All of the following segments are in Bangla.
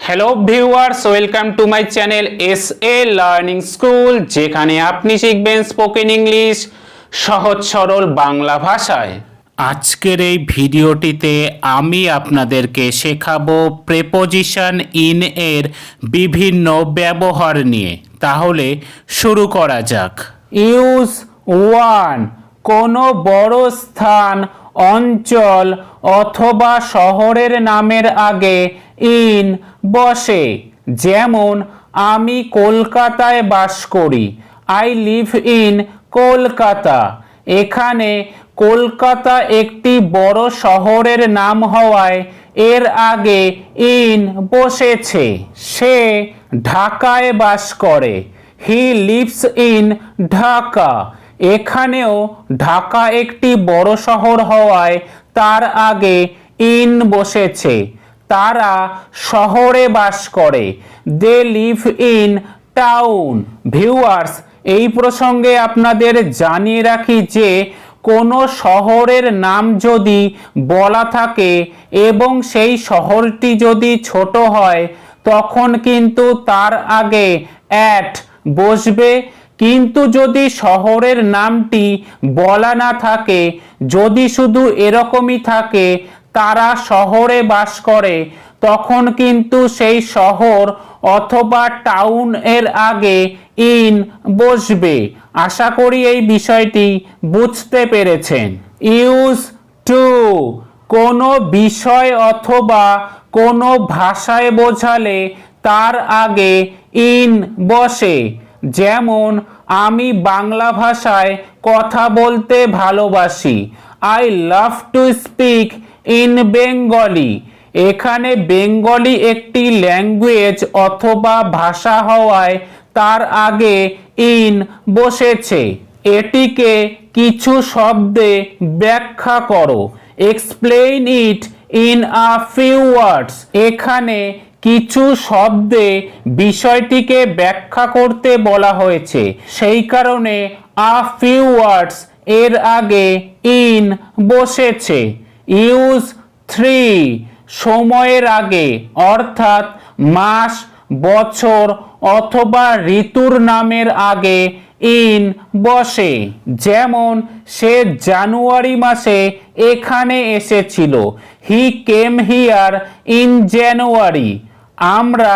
Hello viewers, welcome to my channel SA learning school, যেখানে আপনি শিখবেন স্পোকেন ইংলিশ সহজ সরল বাংলা ভাষায়। আজকের এই ভিডিওটিতে আমি আপনাদেরকে শেখাবো প্রেপোজিশন ইন এর বিভিন্ন ব্যবহার নিয়ে। তাহলে শুরু করা যাক। ইউজ ওয়ান, কোনো বড় স্থান, অঞ্চল অথবা শহরের নামের আগে ইন বসে। যেমন আমি কলকাতায় বাস করি, আই লিভ ইন কলকাতা। এখানে কলকাতা একটি বড় শহরের নাম হওয়ায় এর আগে ইন বসেছে। সে ঢাকায় বাস করে, হি লিভস ইন ঢাকা। এখানেও ঢাকা একটি বড় শহর হওয়ায় তার আগে ইন বসেছে। তারা শহরে বাস করে, they live in town. Viewers, এই প্রসঙ্গে আপনাদের জানিয়ে রাখি যে কোনো শহরের নাম যদি বলা থাকে এবং সেই শহরটি যদি ছোট হয় তখন কিন্তু তার আগে অ্যাট বসবে। কিন্তু যদি শহরের নামটি বলা না থাকে, যদি শুধু এরকমই থাকে তারা শহরে বাস করে, তখন কিন্তু সেই শহর অথবা টাউন এর আগে ইন বসবে। আশা করি এই বিষয়টি বুঝতে পেরেছেন। ইউজ টু, কোনো বিষয় অথবা কোনো ভাষায় বোঝালে তার আগে ইন বসে। যেমন আমি বাংলা ভাষায় কথা বলতে ভালোবাসি, I love to speak in Bengali. এখানে বেঙ্গলি একটি ল্যাঙ্গুয়েজ অথবা ভাষা হওয়ায় তার আগে ইন বসেছে। এটিকে কিছু শব্দে ব্যাখ্যা করো, explain it in a few words. এখানে কিছু শব্দে বিষয়টিকে ব্যাখ্যা করতে বলা হয়েছে, সেই কারণে আ ফিউ ওয়ার্ডস এর আগে ইন বসেছে। ইউজ থ্রি, সময়ের আগে অর্থাৎ মাস, বছর অথবা ঋতুর নামের আগে ইন বসে। যেমন সে জানুয়ারি মাসে এখানে এসেছিল, হি কেম হিয়ার ইন জানুয়ারি। আমরা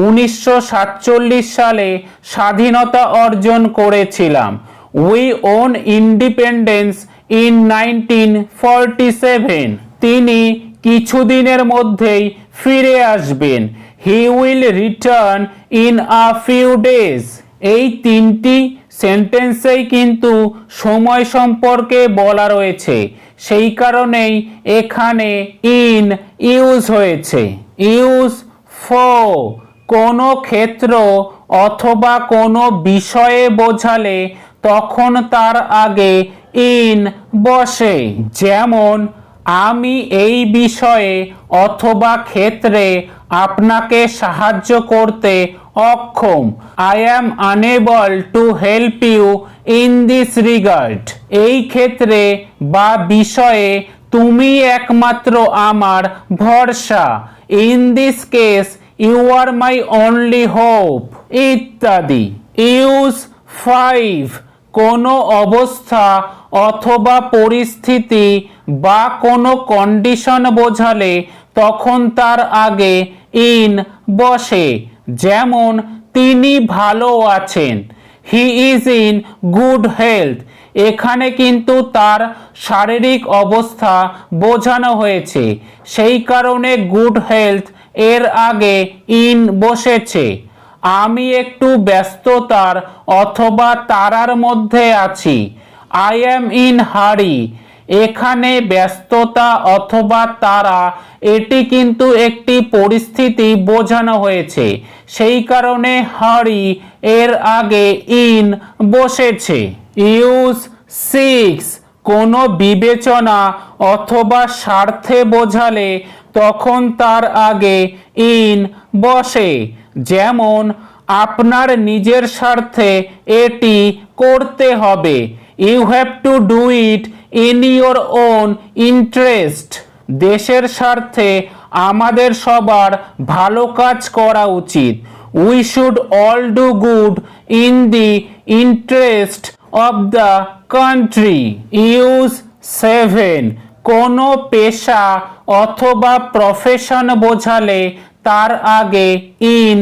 1947 সালে স্বাধীনতা অর্জন করেছিলাম, উই ওন ইন্ডিপেন্ডেন্স ইন 1947। তিনি কিছুদিনের মধ্যেই ফিরে আসবেন, he will return in a few days. এই তিনটি সেন্টেন্সেই কিন্তু সময় সম্পর্কে বলা রয়েছে, সেই কারণেই এখানে ইন ইউজ হয়েছে। ইউজ ফর, কোনো ক্ষেত্র অথবা কোনো বিষয়ে বোঝালে তখন তার আগে ইন বসে। যেমন আমি এই বিষয়ে অথবা ক্ষেত্রে আপনাকে সাহায্য করতে অক্ষম, I am unable to help you in this regard. এই ক্ষেত্রে বা বিষয়ে তুমি একমাত্র আমার ভরসা, in this case you R my only hope, ইত্যাদি। ইউজ ফাইভ, কোনো অবস্থা অথবা পরিস্থিতি বা কোনো কন্ডিশন বোঝালে তখন তার আগে ইন বসে। যেমন তিনি ভালো আছেন, he is in good health. এখানে কিন্তু তার শারীরিক অবস্থা বোঝানো হয়েছে, সেই কারণে গুড হেলথ এর আগে ইন বসেছে। আমি একটু ব্যস্ততার অথবা তাড়ার মধ্যে আছি, আই অ্যাম ইন হারি। এখানে ব্যস্ততা অথবা তাড়া এটি কিন্তু একটি পরিস্থিতি বোঝানো হয়েছে, সেই কারণে হারি এর আগে ইন বসেছে। ইউজ সিক্স, কোনো বিবেচনা অথবা স্বার্থে বোঝালে তখন তার আগে ইন বসে। যেমন আপনার নিজের স্বার্থে এটি করতে হবে, you have to do it in your own interest. দেশের স্বার্থে আমাদের সবার ভালো কাজ করা উচিত। We should all do good in the interest of the country. Use 7, কোনো পেশা অথবা প্রফেশন বোঝালে তার আগে ইন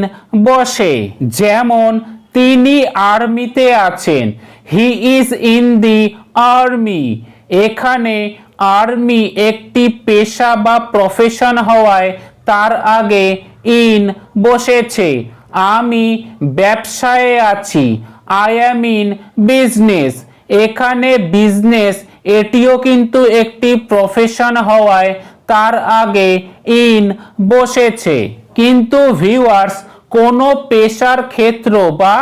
বসে। যেমন তিনি আর্মিতে আছেন, he is in the army. এখানে আর্মি একটি পেশা বা প্রফেশন হওয়ায় তার আগে ইন বসেছে। আমি ব্যবসায়ে আছি, আই অ্যাম ইন বিজনেস। এখানে বিজনেস এটিও কিন্তু একটি প্রফেশন হওয়ায় তার আগে ইন বসেছে। কিন্তু ভিউয়ার্স, কোনো পেশার ক্ষেত্র বা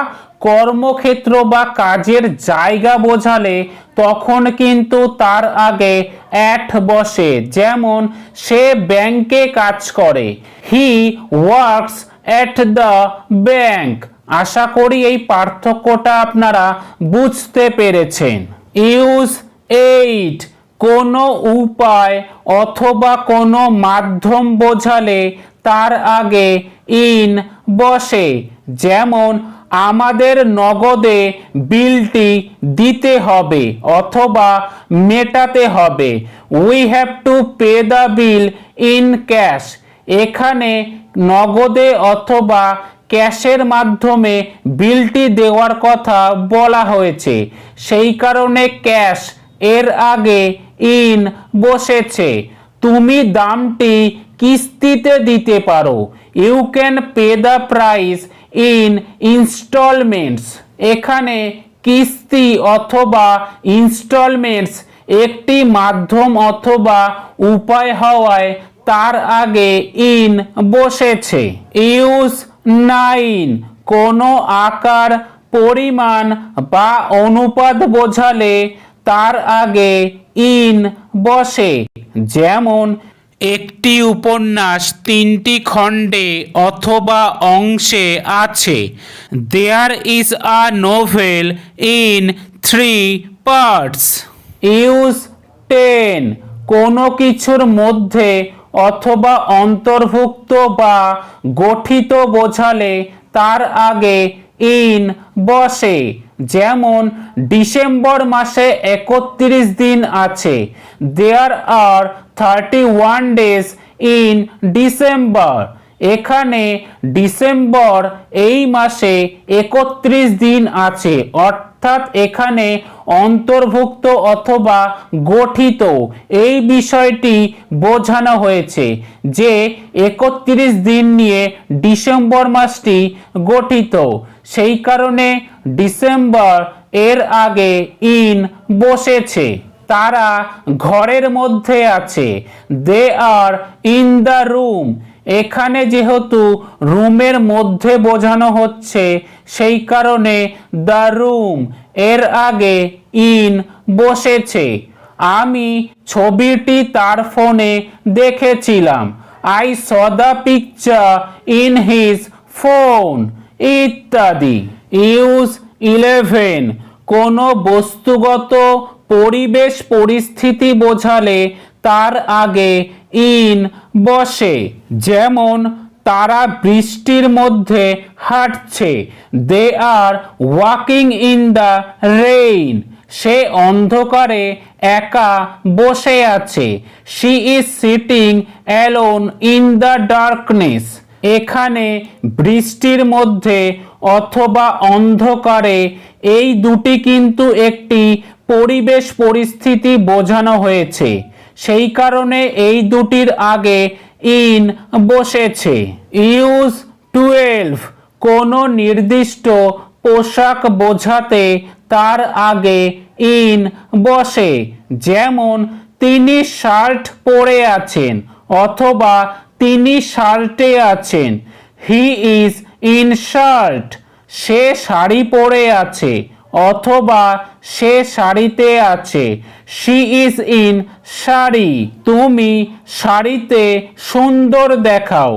কর্মক্ষেত্র বা কাজের জায়গা বোঝালে তখন কিন্তু তার আগে অ্যাট বসে। যেমন সে ব্যাংকে কাজ করে, he works at the bank. আশা করি এই পার্থক্যটা আপনারা বুঝতে পেরেছেন। ইউজ 8, কোনো উপায় অথবা কোনো মাধ্যম বোঝালে তার আগে ইন বসে। যেমন আমাদের নগদে বিলটি দিতে হবে অথবা মেটাতে হবে, we have to pay the bill in cash. এখানে নগদে অথবা ক্যাশের মাধ্যমে বিলটি দেওয়ার কথা বলা হয়েছে, সেই কারণে ক্যাশ এর আগে ইন বসেছে। তুমি দামটি কিস্তিতে দিতে পারো, you can pay the price in installments. এখানে কিস্তি অথবা ইনস্টলমেন্টস একটি মাধ্যম অথবা উপায় হওয়ায় তার আগে ইন বসেছে। ইউজ 9, কোনো আকার, পরিমাণ বা অনুপাত বোঝালে তার আগে ইন বসে। যেমন একটি উপন্যাস 3টি খণ্ডে অথবা অংশে আছে, there is a novel in 3 parts. Use 10, কোনো কিছুর মধ্যে অথবা অন্তর্ভুক্ত বা গঠিত বোঝালে তার আগে ইন বসে। যেমন ডিসেম্বর মাসে 31 দিন আছে, দেয়ার আর 31 ডেজ ইন ডিসেম্বর। এখানে ডিসেম্বর এই মাসে 31 দিন আছে, অর্থাৎ এখানে অন্তর্ভুক্ত অথবা গঠিত এই বিষয়টি বোঝানো হয়েছে যে 31 দিন নিয়ে ডিসেম্বর মাসটি গঠিত, সেই কারণে ডিসেম্বর এর আগে ইন বসেছে। তারা ঘরের মধ্যে আছে, দে আর ইন দ্য রুম। এখানে যেহেতু রুমের মধ্যে বোঝানো হচ্ছে, সেই কারণে দ্য রুম এর আগে ইন বসেছে। আমি ছবিটি তার ফোনে দেখেছিলাম, I saw the picture in his phone, ইত্যাদি। ইউজ 11, কোনো বস্তুগত পরিবেশ পরিস্থিতি বোঝালে তার আগে ইন বসে। যেমন তারা বৃষ্টির মধ্যে হাঁটছে, they are walking in the rain. সে অন্ধকারে একা বসে আছে, she is sitting alone in the darkness. এখানে বৃষ্টির মধ্যে অথবা অন্ধকারে এই দুটি কিন্তু একটি পরিবেশ পরিস্থিতি বোঝানো হয়েছে, সেই কারণে এই দুটির আগে ইন বসেছে। ইউজ 12, কোনো নির্দিষ্ট পোশাক বোঝাতে তার আগে ইন বসে। যেমন তিনি শার্ট পরে আছেন অথবা তিনি শার্টে আছেন, হি ইজ ইন শার্ট। সে শাড়ি পরে আছে অথবা সে শাড়িতে আছে, শি ইজ ইন শাড়ি। তুমি শাড়িতে সুন্দর দেখাও,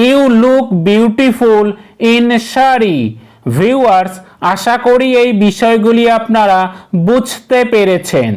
you look beautiful in sari. Viewers, আশা করি এই বিষয়গুলি আপনারা বুঝতে পেরেছেন।